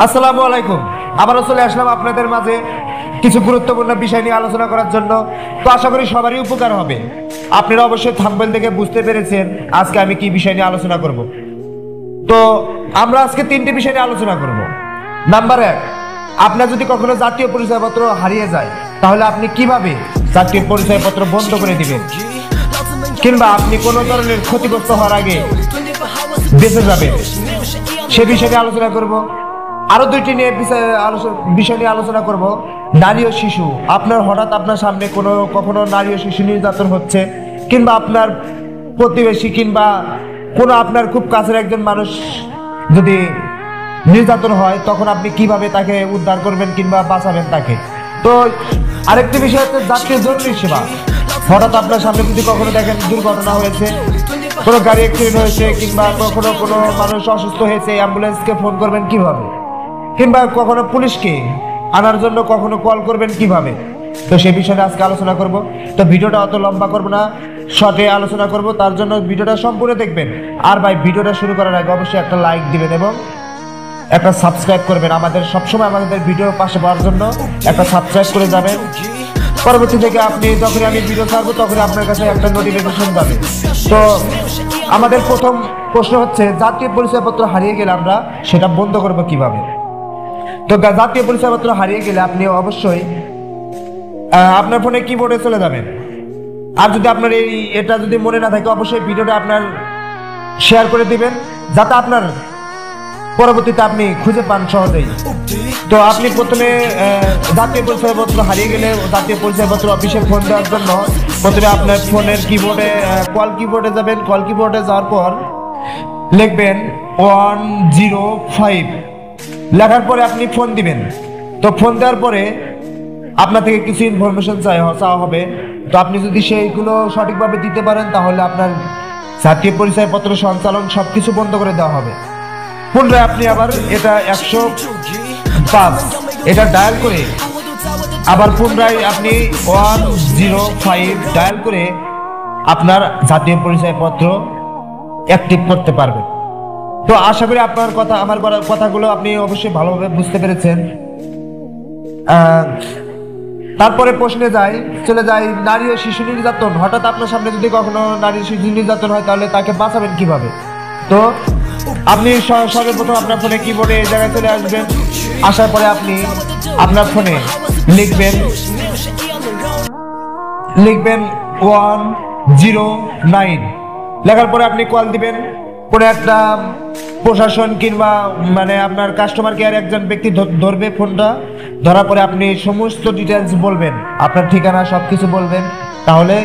আসসালামু আলাইকুম। আবারও চলে আসলাম আপনাদের মাঝে কিছু গুরুত্বপূর্ণ বিষয় নিয়ে আলোচনা করার জন্য। তো আশা করি সবারই উপকার হবে। আপনারা অবশ্যই থাম্বনেল থেকে বুঝতে পেরেছেন আজকে আমি কি বিষয় নিয়ে আলোচনা করব। তো আমরা আজকে তিনটি বিষয় নিয়ে আলোচনা করব। নাম্বার 1, আপনার যদি কখনো জাতীয় পরিচয়পত্র হারিয়ে যায় তাহলে আপনি কিভাবে জাতীয় পরিচয়পত্র বন্ধ করে দিবেন, কিংবা আপনি কোনো ধরনের ক্ষতিগ্রস্ত হওয়ার আগে বেঁচে যাবেন, সে বিষয়ে আলোচনা করব। আরো দুইটি নিয়ে বিষয় নিয়ে আলোচনা করব। নারী ও শিশু, হঠাৎ আপনার সামনে কখনো নারী ও শিশু নির্যাতন হচ্ছে, কিংবা আপনার প্রতিবেশী কিংবা কোনো আপনার খুব কাছের একজন মানুষ যদি নির্যাতন হয়, তখন আপনি কিভাবে তাকে উদ্ধার করবেন কিংবা বাঁচাবেন তাকে। তো আরেকটি বিষয় হচ্ছে জাতীয় জরুরি সেবা। হঠাৎ আপনার সামনে যদি কখনো দেখেন দুর্ঘটনা হয়েছে, কোনো গাড়ি অ্যাক্সিডেন্ট হয়েছে, কিংবা কখনো কোনো মানুষ অসুস্থ হয়েছে, অ্যাম্বুলেন্সকে ফোন করবেন কিভাবে, কিংবা কখনো পুলিশকে আনার জন্য কখনো কল করবেন কিভাবে। তো সেই বিষয়ে আজকে আলোচনা করব। তো ভিডিওটা অত লম্বা করব না, শর্টে আলোচনা করব, তার জন্য ভিডিওটা সম্পূর্ণ দেখবেন। আর ভাই, ভিডিওটা শুরু করার আগে অবশ্যই একটা লাইক দিবেন এবং একটা সাবস্ক্রাইব করবেন। সবসময় আমাদের ভিডিও পাশে পাওয়ার জন্য একটা সাবস্ক্রাইব করে যাবেন। পরবর্তী থেকে আপনি যখন আমি ভিডিও ছাড়বো তখন আপনার কাছে একটা নোটিফিকেশন যাবে। তো আমাদের প্রথম প্রশ্ন হচ্ছে, জাতীয় পরিচয়পত্র হারিয়ে গেলে আমরা সেটা বন্ধ করব কিভাবে। তো জাতীয় পরিচয়পত্র হারিয়ে গেলে আপনি অবশ্যই আপনার ফোনে কিবোর্ডে চলে যাবেন। আর যদি আপনার এটা যদি মনে না থাকে, অবশ্যই ভিডিওটা আপনার শেয়ার করে দিবেন, যাতে আপনার পরবর্তীতে আপনি খুঁজে পান সহজেই। তো আপনি প্রথমে জাতীয় পরিচয়পত্র হারিয়ে গেলে জাতীয় পরিচয়পত্র অফিসে ফোন দেওয়ার জন্য প্রথমে আপনার ফোনের কিবোর্ডে কল কিবোর্ডে যাবেন। কল কিবোর্ডে যাওয়ার পর লিখবেন 105, লেখার পরে আপনি ফোন দিবেন। তো ফোন দেওয়ার পরে আপনার থেকে কিছু ইনফরমেশন চাওয়া হবে। তো আপনি যদি সেইগুলো সঠিকভাবে দিতে পারেন তাহলে আপনার জাতীয় পরিচয়পত্র সঞ্চালন সবকিছু বন্ধ করে দেওয়া হবে। পুনরায় আপনি আবার এটা 105 এটা ডায়াল করে আবার পুনরায় আপনি 105 ডায়াল করে আপনার জাতীয় পরিচয়পত্র অ্যাক্টিভ করতে পারবেন। তো আশা করি আমার কথাগুলো আপনি অবশ্যই ভালোভাবে বুঝতে পেরেছেন। তারপরে প্রশ্নে চলে যাই নারী ও শিশু নির্যাতন। হঠাৎ আপনার সামনে যদি কখনো নারী শিশু নির্যাতন হয় তাহলে তাকে বাঁচাবেন কিভাবে। তো আপনি সর্বপ্রথম আপনার ফোনে কিবোর্ডে এই জায়গায় চলে আসবেন। আসার পরে আপনি আপনার ফোনে লিখবেন 109, লেখার পরে আপনি কল দিবেন। পরে একটা প্রশাসন কিংবা আপনার কাস্টমার কেয়ার একজন ব্যক্তি ধরবে ফোনটা। ধরার পরে আপনি সমস্ত ডিটেলস বলবেন, আপনার ঠিকানা সবকিছু বলবেন, তাহলে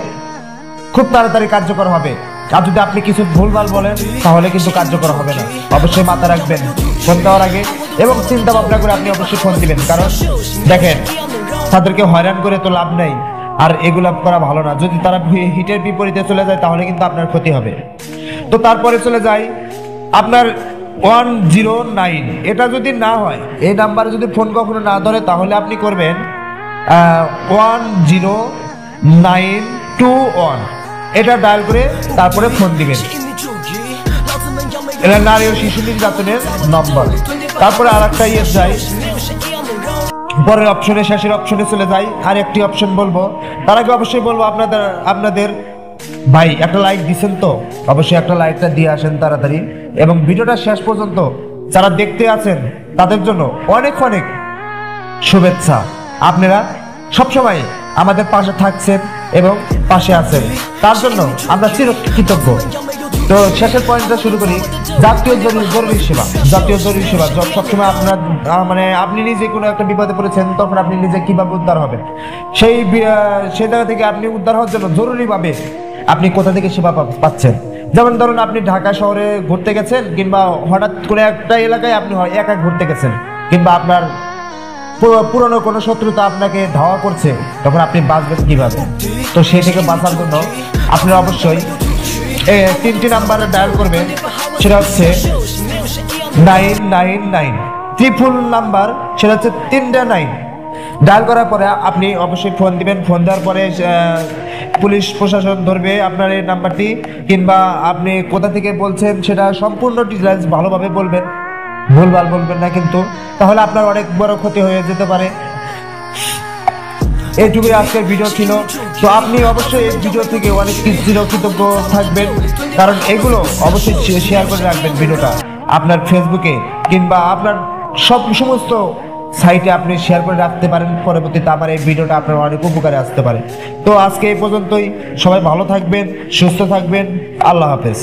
খুব তাড়াতাড়ি কার্যকর হবে। আর যদি আপনি কিছু ভুলভাল বলেন তাহলে কিন্তু কার্যকর হবে না। অবশ্যই মাথা রাখবেন ফোন দেওয়ার আগে, এবং চিন্তা ভাবনা করে আপনি অবশ্যই ফোন দিবেন। কারণ দেখেন, তাদেরকে হয়রান করে তো লাভ নেই, আর এগুলা করা ভালো না। যদি তারা হিটের বিপরীতে চলে যায় তাহলে কিন্তু আপনার ক্ষতি হবে। তো তারপরে চলে যাই আপনার 109, এটা যদি না হয়, এই নাম্বারে যদি ফোন কখনো না ধরে, তাহলে আপনি করবেন 10921, এটা ডায়াল করে তারপরে ফোন দিবেন। এটা নারী ও শিশু নির্যাতনের নম্বর। তারপরে আর একটা পরের অপশনে, শেষের অপশনে চলে যাই। আর একটি অপশন বলবো, তার আগে অবশ্যই বলবো আপনাদের ভাই একটা লাইক দিচ্ছেন তো অবশ্যই একটা লাইকটা দিয়ে আসেন তাড়াতাড়ি। এবং ভিডিওটা শেষ পর্যন্ত যারা দেখতে আছেন তাদের জন্য অনেক অনেক শুভেচ্ছা। আপনারা সবসময় আমাদের পাশে থাকছেন এবং পাশে আছেন, তার জন্য আমরা চিরকৃতজ্ঞ। তো শেষের পয়েন্টটা শুরু করি। জাতীয় জরুরি সেবা। জাতীয় জরুরি সেবা সবসময় আপনার আপনি নিজে কোনো একটা বিপদে পড়েছেন, তখন আপনি নিজে কিভাবে উদ্ধার হবেন, সেই জায়গা থেকে আপনি উদ্ধার হওয়ার জন্য জরুরিভাবে আপনি কোথা থেকে সেবা পাচ্ছেন। যেমন ধরুন, আপনি ঢাকা শহরে ঘুরতে গেছেন, কিংবা হঠাৎ করে একটা এলাকায় আপনি একা ঘুরতে গেছেন, কিংবা আপনার পুরনো কোনো শত্রুতা আপনাকে ধাওয়া করছে, তখন আপনি বাঁচবেন কিভাবে। তো সেই থেকে বাঁচার জন্য আপনি অবশ্যই তিনটি নাম্বারে ডায়াল করবেন। সেটা হচ্ছে 999, ত্রিপুল নাম্বার, সেটা হচ্ছে 3টা 9। ডায়াল করার পরে আপনি অবশ্যই ফোন দিবেন। ফোন দেওয়ার পরে পুলিশ প্রশাসন ধরবে আপনার এই নাম্বারটি, কিংবা আপনি কোথা থেকে বলছেন সেটা সম্পূর্ণ ডিটেইলস ভালোভাবে বলবেন। ভুলভাল বলবেন না কিন্তু, তাহলে আপনার অনেক বড় ক্ষতি হয়ে যেতে পারে। এইটুকুই আজকের ভিডিও ছিল। তো আপনি অবশ্যই এই ভিডিও থেকে অনেক কিছু কৃতজ্ঞ থাকবেন, কারণ এগুলো অবশ্যই শেয়ার করে রাখবেন ভিডিওটা আপনার ফেসবুকে কিংবা আপনার সমস্ত সাইটে আপনি শেয়ার করে রাখতে পারেন। পরবর্তীতে আমার এই ভিডিওটা আপনার অনেক উপকারে আসতে পারে। তো আজকে এই পর্যন্তই, সবাই ভালো থাকবেন, সুস্থ থাকবেন, আল্লাহ হাফেজ।